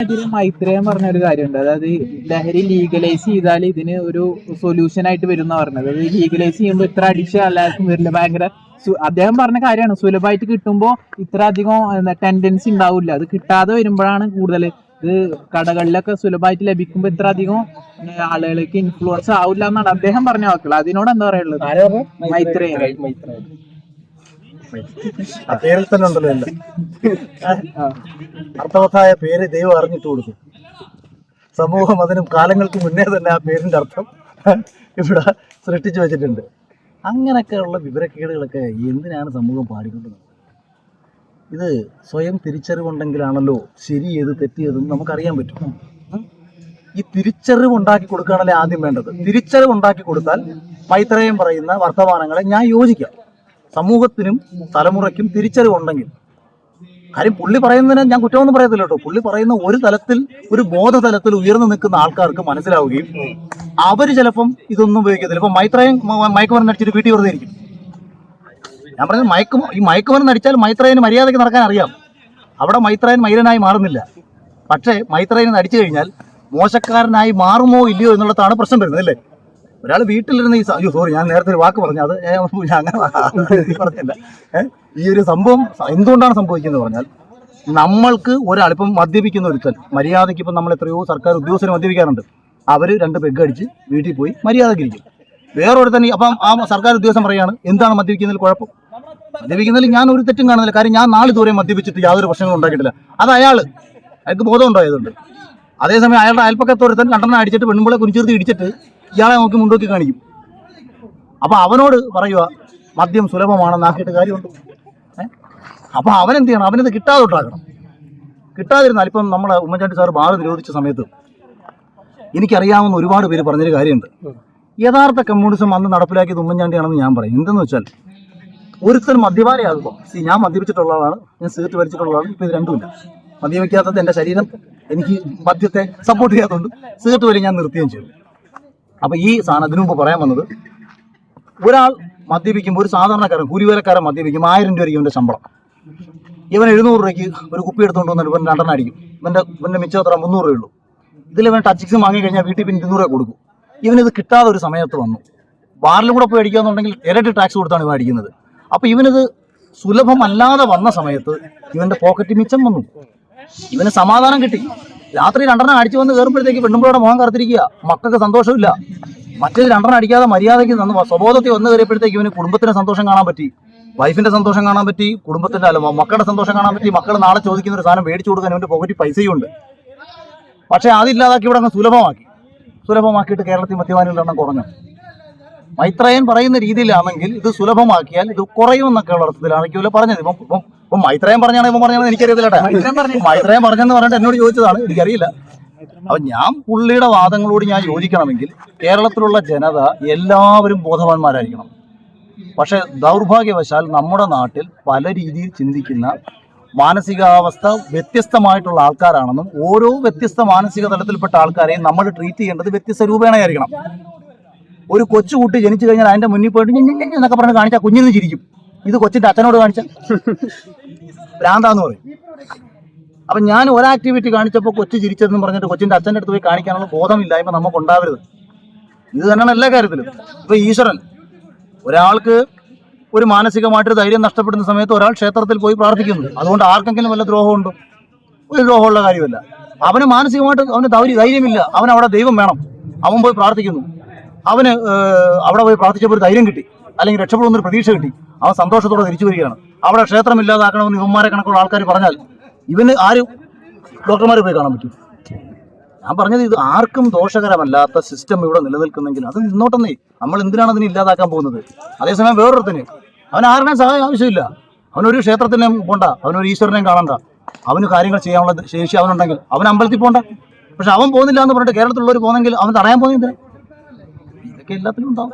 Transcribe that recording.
ഇതിന് മൈത്രേയൻ പറഞ്ഞ ഒരു കാര്യമുണ്ട്. അതായത് ലഹരി ലീഗലൈസ് ചെയ്താൽ ഇതിന് ഒരു സൊല്യൂഷൻ ആയിട്ട് വരും എന്നാ പറഞ്ഞത്. അതായത് ലീഗലൈസ് ചെയ്യുമ്പോൾ ഇത്ര അഡിക്ഷൻ എല്ലാവർക്കും വരില്ല. ഭയങ്കര അദ്ദേഹം പറഞ്ഞ കാര്യമാണ്, സുലഭമായിട്ട് കിട്ടുമ്പോൾ ഇത്ര അധികം ടെൻഡൻസി ഉണ്ടാവില്ല. അത് കിട്ടാതെ വരുമ്പോഴാണ് കൂടുതൽ. ഇത് കടകളിലൊക്കെ സുലഭമായിട്ട് ലഭിക്കുമ്പോൾ ഇത്ര അധികം ആളുകൾക്ക് ഇൻഫ്ലുവൻസ് ആവില്ല എന്നാണ് അദ്ദേഹം പറഞ്ഞ വാക്കുകൾ. അതിനോട് എന്താ പറയുള്ളത്? മൈത്രേയൻ പേരിൽ തന്നെ ഉണ്ടല്ലോ എല്ലാം. അർത്ഥവത്തായ പേര് ദൈവം അറിഞ്ഞിട്ട് കൊടുക്കും. സമൂഹം അതിനും കാലങ്ങൾക്ക് മുന്നേ തന്നെ ആ പേരിന്റെ അർത്ഥം ഇവിടെ സൃഷ്ടിച്ചു വെച്ചിട്ടുണ്ട്. അങ്ങനെയൊക്കെയുള്ള വിവരക്കേടുകളൊക്കെ എന്തിനാണ് സമൂഹം പാടിക്കൊണ്ടുള്ളത്? ഇത് സ്വയം തിരിച്ചറിവുണ്ടെങ്കിലാണല്ലോ ശരി ഏത് തെറ്റിയതെന്ന് നമുക്കറിയാൻ പറ്റും. ഈ തിരിച്ചറിവ് ഉണ്ടാക്കി കൊടുക്കുകയാണല്ലേ ആദ്യം വേണ്ടത്. തിരിച്ചറിവ് ഉണ്ടാക്കി കൊടുത്താൽ മൈത്രേയൻ പറയുന്ന വർത്തമാനങ്ങളെ ഞാൻ യോജിക്കാം. സമൂഹത്തിനും തലമുറയ്ക്കും തിരിച്ചറിവുണ്ടെങ്കിൽ. കാര്യം പുള്ളി പറയുന്നതിന് ഞാൻ കുറ്റമൊന്നും പറയത്തില്ല കേട്ടോ. പുള്ളി പറയുന്ന ഒരു തലത്തിൽ, ഒരു ബോധതലത്തിൽ ഉയർന്നു നിൽക്കുന്ന ആൾക്കാർക്ക് മനസ്സിലാവുകയും അവര് ചിലപ്പം ഇതൊന്നും ഉപയോഗിക്കത്തില്ല. ഇപ്പൊ മൈത്രേയൻ മയക്കുമരുന്ന് അടിച്ചിട്ട് വീട്ടിൽ വെറുതെ ഇരിക്കും. ഞാൻ പറയുന്നത് ഈ മയക്കുമരുന്ന് അടിച്ചാൽ മൈത്രേയന് മര്യാദയ്ക്ക് നടക്കാൻ അറിയാം. അവിടെ മൈത്രേയൻ മൈരനായി മാറുന്നില്ല. പക്ഷേ മൈത്രേയൻ അടിച്ചു കഴിഞ്ഞാൽ മോശക്കാരനായി മാറുമോ ഇല്ലയോ എന്നുള്ളതാണ് പ്രശ്നം വരുന്നത് അല്ലേ? ഒരാൾ വീട്ടിലിരുന്ന് സോറി ഞാൻ നേരത്തെ ഒരു വാക്ക് പറഞ്ഞു, അത് അങ്ങനെ പറഞ്ഞില്ല. ഈ ഒരു സംഭവം എന്തുകൊണ്ടാണ് സംഭവിക്കുന്നത് പറഞ്ഞാൽ, നമ്മൾക്ക് ഒരാൾ ഇപ്പം മദ്യപിക്കുന്ന ഒരുത്തൻ മര്യാദയ്ക്ക്, ഇപ്പം നമ്മൾ എത്രയോ സർക്കാർ ഉദ്യോഗസ്ഥർ മദ്യപിക്കാറുണ്ട്. അവർ 2 പെഗ് അടിച്ച് വീട്ടിൽ പോയി മര്യാദയ്ക്കിരിക്കും. വേറൊരുത്തൻ അപ്പം ആ സർക്കാർ ഉദ്യോഗസ്ഥൻ പറയുകയാണ് എന്താണ് മദ്യപിക്കുന്നതിൽ കുഴപ്പം? മദ്യപിക്കുന്നതിൽ ഞാൻ ഒരു തെറ്റും കാണുന്നില്ല. കാര്യം ഞാൻ 4 ദൂരം മദ്യപിച്ചിട്ട് യാതൊരു പ്രശ്നങ്ങളും ഉണ്ടാക്കിയിട്ടില്ല. അത് അയാൾക്ക് ബോധം ഉണ്ടായതുകൊണ്ട്. അതേസമയം അയാളുടെ അയൽപ്പക്കത്തൊരുത്തൻ 2 അടിച്ചിട്ട് പെണ്ണുമ്പോളെ കുനിച്ചേർത്ത് ഇടിച്ചിട്ട് ഇയാളെ നോക്കി മുണ്ടോക്കി കാണിക്കും. അപ്പൊ അവനോട് പറയുക മദ്യം സുലഭമാണെന്നാക്കിയിട്ട് കാര്യമുണ്ട്. അപ്പൊ അവനെന്ത് ചെയ്യണം? അവനത് കിട്ടാതെ ഉണ്ടാക്കണം. കിട്ടാതിരുന്നാൽ ഇപ്പം നമ്മളെ ഉമ്മൻചാണ്ടി സാർ ബാർ നിരോധിച്ച സമയത്ത് എനിക്കറിയാവുന്ന ഒരുപാട് പേര് പറഞ്ഞൊരു കാര്യമുണ്ട്. യഥാർത്ഥ കമ്മ്യൂണിസം അന്ന് നടപ്പിലാക്കിയത് ഉമ്മൻചാണ്ടിയാണെന്ന് ഞാൻ പറയും. എന്തെന്ന് വെച്ചാൽ, ഒരുത്തർ മദ്യപാനിയാകുമ്പോൾ, ഞാൻ മദ്യപിച്ചിട്ടുള്ള ആളാണ്, ഞാൻ സിഗരറ്റ് വലിച്ചിട്ടുള്ളതാണ്. ഇപ്പം ഇത് രണ്ടുമില്ല. മദ്യപിക്കാത്തത് എൻ്റെ ശരീരം എനിക്ക് മദ്യത്തെ സപ്പോർട്ട് ചെയ്യാത്തതുകൊണ്ട് സിഗരറ്റ് വലി ഞാൻ നിർത്തുകയും ചെയ്തു. അപ്പൊ ഈ സാധനം അതിനു മുമ്പ് പറയാൻ വന്നത്, ഒരാൾ മദ്യപിക്കുമ്പോൾ, ഒരു സാധാരണക്കാരൻ കൂലിവേലക്കാരൻ മദ്യപിക്കും, 1000 രൂപ ഇവന്റെ ശമ്പളം. ഇവൻ 700 രൂപയ്ക്ക് ഒരു കുപ്പി എടുത്തുകൊണ്ട് വന്നിട്ട് ഇവൻ 2 അടിക്കും. ഇവന്റെ മിച്ചം എത്ര? 300 രൂപയുള്ളൂ. ഇതിൽ ഇവൻ ടച്ചിക്സ് വാങ്ങി കഴിഞ്ഞാൽ വീട്ടിൽ പിന്നെ 200 രൂപ കൊടുക്കും. ഇവനിത് കിട്ടാതെ ഒരു സമയത്ത് വന്നു. ബാറിലും കൂടെ പോയി അടിക്കാന്നുണ്ടെങ്കിൽ ഇരട്ടി ടാക്സ് കൊടുത്താണ് ഇവൻ അടിക്കുന്നത്. അപ്പൊ ഇവനിത് സുലഭമല്ലാതെ വന്ന സമയത്ത് ഇവന്റെ പോക്കറ്റ് മിച്ചം വന്നു. ഇവന് സമാധാനം കിട്ടി. രാത്രി 2 അടിച്ചു വന്ന് കയറുമ്പോഴത്തേക്ക് പെണ്ണുമ്പോഴോടെ മുഖം കറുത്തിരിക്കുക, മക്കൾക്ക് സന്തോഷമില്ല. മറ്റേത് 2 അടിക്കാതെ മര്യാദയ്ക്ക് സ്വബോധത്തിൽ വന്നു കയറിയപ്പോഴത്തേക്ക് ഇവന് കുടുംബത്തിന്റെ സന്തോഷം കാണാൻ പറ്റി, വൈഫിന്റെ സന്തോഷം കാണാൻ പറ്റി, കുടുംബത്തിന്റെ മക്കളുടെ സന്തോഷം കാണാൻ പറ്റി. മക്കൾ നാളെ ചോദിക്കുന്ന ഒരു സാധനം മേടിച്ചു കൊടുക്കാൻ ഇവന്റെ പോക്കറ്റിൽ പൈസയും ഉണ്ട്. പക്ഷെ അതില്ലാതാക്കി ഇവിടെ അങ്ങ് സുലഭമാക്കിയിട്ട് കേരളത്തിൽ മദ്യപാനികളുടെ എണ്ണം കുറഞ്ഞു. മൈത്രേയൻ പറയുന്ന രീതിയിലാണെങ്കിൽ ഇത് സുലഭമാക്കിയാൽ ഇത് കുറയുമെന്നൊക്കെയുള്ള അർത്ഥത്തിലാണെങ്കിലും പറഞ്ഞത്. ഇപ്പം മൈത്രേയൻ പറഞ്ഞാണെന്ന് എനിക്കറിയത്തില്ല. മൈത്രേയൻ പറഞ്ഞെന്ന് പറഞ്ഞിട്ട് എന്നോട് ചോദിച്ചതാണ്, എനിക്കറിയില്ല. അപ്പൊ ഞാൻ പുള്ളിയുടെ വാദങ്ങളോട് ഞാൻ യോജിക്കണമെങ്കിൽ കേരളത്തിലുള്ള ജനത എല്ലാവരും ബോധവാന്മാരായിരിക്കണം. പക്ഷെ ദൗർഭാഗ്യവശാൽ നമ്മുടെ നാട്ടിൽ പല രീതിയിൽ ചിന്തിക്കുന്ന മാനസികാവസ്ഥ വ്യത്യസ്തമായിട്ടുള്ള ആൾക്കാരാണെന്നും ഓരോ വ്യത്യസ്ത മാനസിക തലത്തിൽപ്പെട്ട ആൾക്കാരെയും നമ്മൾ ട്രീറ്റ് ചെയ്യേണ്ടത് വ്യത്യസ്ത രൂപേണയായിരിക്കണം. ഒരു കൊച്ചുകുട്ടി ജനിച്ചു കഴിഞ്ഞാൽ അതിന്റെ മുന്നിൽ പോയിട്ട് എന്നൊക്കെ പറഞ്ഞ് കാണിച്ചാൽ കുഞ്ഞിന് ചിരിക്കും. ഇത് കൊച്ചിന്റെ അച്ഛനോട് കാണിച്ച ഭ്രാന്താന്ന് പറയും. അപ്പൊ ഞാൻ ഒരു ആക്ടിവിറ്റി കാണിച്ചപ്പോൾ കൊച്ചു ചിരിച്ചതെന്ന് പറഞ്ഞിട്ട് കൊച്ചിന്റെ അച്ഛൻ്റെ അടുത്ത് പോയി കാണിക്കാനുള്ള ബോധമില്ലായ്മ നമുക്ക് ഉണ്ടാവരുത്. ഇത് തന്നെയാണ് എല്ലാ കാര്യത്തിലും. ഇപ്പൊ ഈശ്വരൻ ഒരാൾക്ക് ഒരു മാനസികമായിട്ടൊരു ധൈര്യം നഷ്ടപ്പെടുന്ന സമയത്ത് ഒരാൾ ക്ഷേത്രത്തിൽ പോയി പ്രാർത്ഥിക്കുന്നു. അതുകൊണ്ട് ആർക്കെങ്കിലും വല്ല ദ്രോഹമുണ്ടോ? ഒരു ദ്രോഹമുള്ള കാര്യമല്ല. അവന് മാനസികമായിട്ട് അവന് ധൈര്യമില്ല, അവൻ അവിടെ ദൈവം വേണം, അവൻ പോയി പ്രാർത്ഥിക്കുന്നു. അവന് അവിടെ പോയി പ്രാർത്ഥിച്ചപ്പോൾ ഒരു ധൈര്യം കിട്ടി, അല്ലെങ്കിൽ രക്ഷപ്പെടുന്നൊരു പ്രതീക്ഷ കിട്ടി. അവൻ സന്തോഷത്തോടെ തിരിച്ചു വരികയാണ്. അവിടെ ക്ഷേത്രം ഇല്ലാതാക്കണമെന്ന് ഇവന്മാരെ കണക്കുള്ള ആൾക്കാർ പറഞ്ഞാൽ ഇവന് ആരും ഡോക്ടർമാരെ പോയി കാണാൻ പറ്റും? ഞാൻ പറഞ്ഞത് ഇത് ആർക്കും ദോഷകരമല്ലാത്ത സിസ്റ്റം ഇവിടെ നിലനിൽക്കുന്നെങ്കിൽ അത് നിന്നോട്ടെന്നേ. നമ്മൾ എന്തിനാണ് അതിനെ ഇല്ലാതാക്കാൻ പോകുന്നത്? അതേസമയം വേറൊരുത്തിന് അവൻ ആരുടെയും സഹായം ആവശ്യമില്ല. അവനൊരു ക്ഷേത്രത്തിനെയും പോണ്ട, അവനൊരു ഈശ്വരനെയും കാണണ്ട. അവന് കാര്യങ്ങൾ ചെയ്യാനുള്ള ശേഷി അവനുണ്ടെങ്കിൽ അവൻ അമ്പലത്തിൽ പോണ്ട. പക്ഷെ അവൻ പോകുന്നില്ല എന്ന് പറഞ്ഞിട്ട് കേരളത്തിലുള്ളവർ പോകുന്നെങ്കിൽ അവൻ തടയാൻ പോകുന്നില്ല. ഇതൊക്കെ എല്ലാത്തിലും ഉണ്ടാവും.